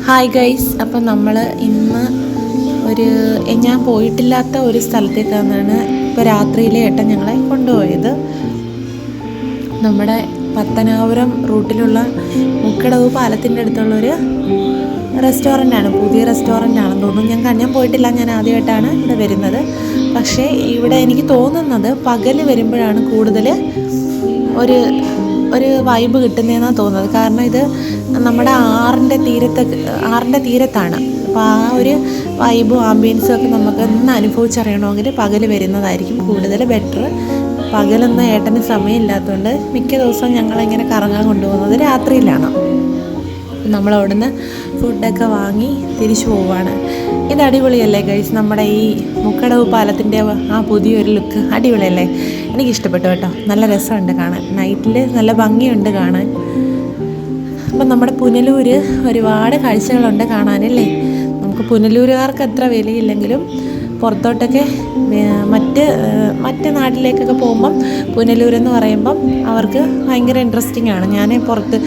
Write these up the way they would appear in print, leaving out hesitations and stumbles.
Hi guys, അപ്പം നമ്മൾ ഇന്ന് ഞാൻ പോയിട്ടില്ലാത്ത ഒരു സ്ഥലത്തേക്കാണ് ഇപ്പോൾ രാത്രിയിലെ ഏട്ടൻ ഞങ്ങളെ കൊണ്ടുപോയത്. നമ്മുടെ പത്തനാപുരം റൂട്ടിലുള്ള മുക്കടവ് പാലത്തിൻ്റെ അടുത്തുള്ളൊരു റെസ്റ്റോറൻ്റാണ്, പുതിയ റെസ്റ്റോറൻ്റ് ആണെന്ന് തോന്നുന്നു. ഞാൻ പോയിട്ടില്ല, ഞാൻ ആദ്യമായിട്ടാണ് ഇവിടെ വരുന്നത്. പക്ഷേ ഇവിടെ എനിക്ക് തോന്നുന്നത് പകൽ വരുമ്പോഴാണ് കൂടുതൽ ഒരു വൈബ് കിട്ടുന്നതെന്നാണ് തോന്നുന്നത്. കാരണം ഇത് നമ്മുടെ ആറിൻ്റെ തീരത്താണ്. അപ്പോൾ ആ ഒരു വൈബും ആംബിയൻസും ഒക്കെ നമുക്ക് ഒന്ന് അനുഭവിച്ചറിയണമെങ്കിൽ പകൽ വരുന്നതായിരിക്കും കൂടുതൽ ബെറ്റർ. പകലൊന്നും ഏട്ടന് സമയമില്ലാത്തതുകൊണ്ട് മിക്ക ദിവസവും ഞങ്ങളിങ്ങനെ കറങ്ങാൻ കൊണ്ടുപോകുന്നത് രാത്രിയിലാണ്. നമ്മളവിടുന്ന് ഫുഡൊക്കെ വാങ്ങി തിരിച്ചു പോവുകയാണ്. ഇത് അടിപൊളിയല്ലേ ഗൈസ്? നമ്മുടെ ഈ മുക്കടവ് പാലത്തിൻ്റെ ആ പുതിയൊരു ലുക്ക് അടിപൊളിയല്ലേ? എനിക്കിഷ്ടപ്പെട്ടു കേട്ടോ. നല്ല രസമുണ്ട് കാണാൻ, നൈറ്റിൽ നല്ല ഭംഗിയുണ്ട് കാണാൻ. അപ്പം നമ്മുടെ പുനലൂർ ഒരുപാട് കാഴ്ചകളുണ്ട് കാണാനല്ലേ. നമുക്ക് പുനലൂരുകാർക്ക് അത്ര വിലയില്ലെങ്കിലും പുറത്തോട്ടൊക്കെ മറ്റ് നാട്ടിലേക്കൊക്കെ പോകുമ്പം പുനലൂരെന്ന് പറയുമ്പം അവർക്ക് ഭയങ്കര ഇൻട്രസ്റ്റിംഗ് ആണ്. ഞാൻ പുറത്ത്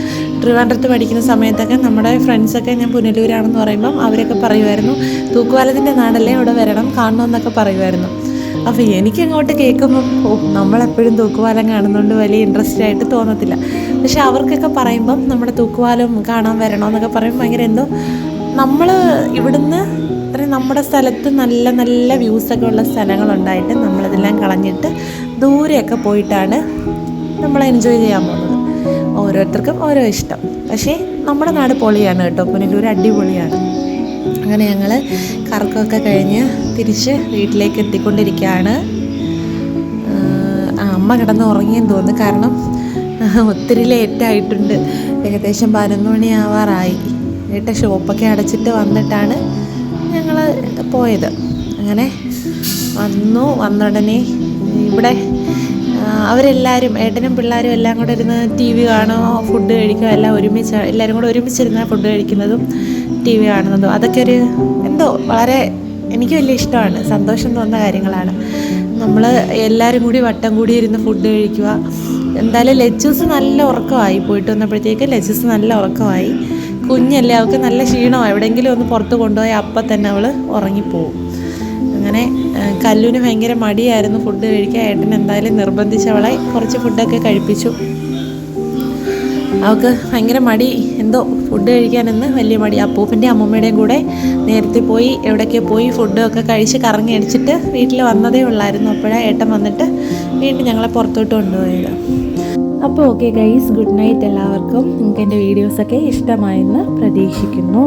ട്രിവാൻഡ്രത്ത് പഠിക്കുന്ന സമയത്തൊക്കെ നമ്മുടെ ഫ്രണ്ട്സൊക്കെ ഞാൻ പുനലൂരാണെന്ന് പറയുമ്പം അവരൊക്കെ പറയുമായിരുന്നു, തൂക്കുപാലത്തിൻ്റെ നാടല്ലേ, അവിടെ വരണം കാണണമെന്നൊക്കെ പറയുമായിരുന്നു. അപ്പോൾ എനിക്കങ്ങോട്ട് കേൾക്കുമ്പം നമ്മളെപ്പോഴും തൂക്കുപാലം കാണുന്നതുകൊണ്ട് വലിയ ഇൻട്രസ്റ്റ് ആയിട്ട് തോന്നത്തില്ല. പക്ഷെ അവർക്കൊക്കെ പറയുമ്പം നമ്മുടെ തൂക്കുപാലം കാണാൻ വരണമെന്നൊക്കെ പറയുമ്പോൾ ഭയങ്കര എന്തോ, നമ്മൾ ഇവിടുന്ന് അത്രയും നമ്മുടെ സ്ഥലത്ത് നല്ല നല്ല വ്യൂസൊക്കെ ഉള്ള സ്ഥലങ്ങളുണ്ടായിട്ട് നമ്മളതെല്ലാം കളഞ്ഞിട്ട് ദൂരെയൊക്കെ പോയിട്ടാണ് നമ്മൾ എൻജോയ് ചെയ്യാൻ പോകുന്നത്. ഓരോരുത്തർക്കും ഓരോ ഇഷ്ടം. പക്ഷേ നമ്മുടെ നാട് പൊളിയാണ് കേട്ടോ, പുനലൂർ അടിപൊളിയാണ്. അങ്ങനെ ഞങ്ങൾ കറക്കമൊക്കെ കഴിഞ്ഞ് തിരിച്ച് വീട്ടിലേക്ക് എത്തിക്കൊണ്ടിരിക്കുകയാണ്. അമ്മ കിടന്ന് ഉറങ്ങിയെന്ന് തോന്നുന്നു, കാരണം ഒത്തിരി ലേറ്റായിട്ടുണ്ട്. ഏകദേശം 11 മണിയാവാറായി. ഏട്ടൻ ഷോപ്പൊക്കെ അടച്ചിട്ട് വന്നിട്ടാണ് ഞങ്ങൾ പോയത്. അങ്ങനെ വന്നുടനെ ഇവിടെ അവരെല്ലാവരും, ഏട്ടനും പിള്ളേരും എല്ലാം കൂടെ ഇരുന്ന് TV കാണുമോ, ഫുഡ് കഴിക്കുമോ, എല്ലാവരും കൂടെ ഒരുമിച്ചിരുന്ന ഫുഡ് കഴിക്കുന്നതും TV കാണുന്നതും അതൊക്കെ എന്തോ വളരെ എനിക്ക് വലിയ ഇഷ്ടമാണ്, സന്തോഷം തോന്നുന്ന കാര്യങ്ങളാണ്. നമ്മൾ എല്ലാവരും കൂടി വട്ടം കൂടി ഇരുന്ന് ഫുഡ് കഴിക്കുക. എന്തായാലും ലച്ചൂസ് നല്ല ഉറക്കമായി, പോയിട്ട് വന്നപ്പോഴത്തേക്ക് ലച്ചൂസ് നല്ല ഉറക്കമായി. കുഞ്ഞല്ലേ, അവൾക്ക് നല്ല ക്ഷീണമാണ്. എവിടെയെങ്കിലും ഒന്ന് പുറത്ത് കൊണ്ടുപോയി അപ്പം തന്നെ അവൾ ഉറങ്ങിപ്പോവും. അങ്ങനെ കല്ലുവിന് ഭയങ്കര മടിയായിരുന്നു ഫുഡ് കഴിക്കാൻ. ഏട്ടൻ എന്തായാലും നിർബന്ധിച്ച് അവളെ കുറച്ച് ഫുഡൊക്കെ കഴിപ്പിച്ചു. അവൾക്ക് ഭയങ്കര മടി, എന്തോ ഫുഡ് കഴിക്കാനെന്ന് വലിയ മടി. അപ്പൂപ്പൻ്റെയും അമ്മൂമ്മയുടെയും കൂടെ നേരത്തെ പോയി എവിടെയൊക്കെ പോയി ഫുഡൊക്കെ കഴിച്ച് കറങ്ങി അടിച്ചിട്ട് വീട്ടിൽ വന്നതേ ഉള്ളായിരുന്നു. അപ്പോഴാണ് ഏട്ടൻ വന്നിട്ട് വീണ്ടും ഞങ്ങളെ പുറത്തോട്ട് കൊണ്ടുപോയത്. അപ്പോൾ ഓക്കെ ഗൈസ്, ഗുഡ് നൈറ്റ് എല്ലാവർക്കും. നിങ്ങൾക്ക് എൻ്റെ വീഡിയോസൊക്കെ ഇഷ്ടമായെന്ന് പ്രതീക്ഷിക്കുന്നു.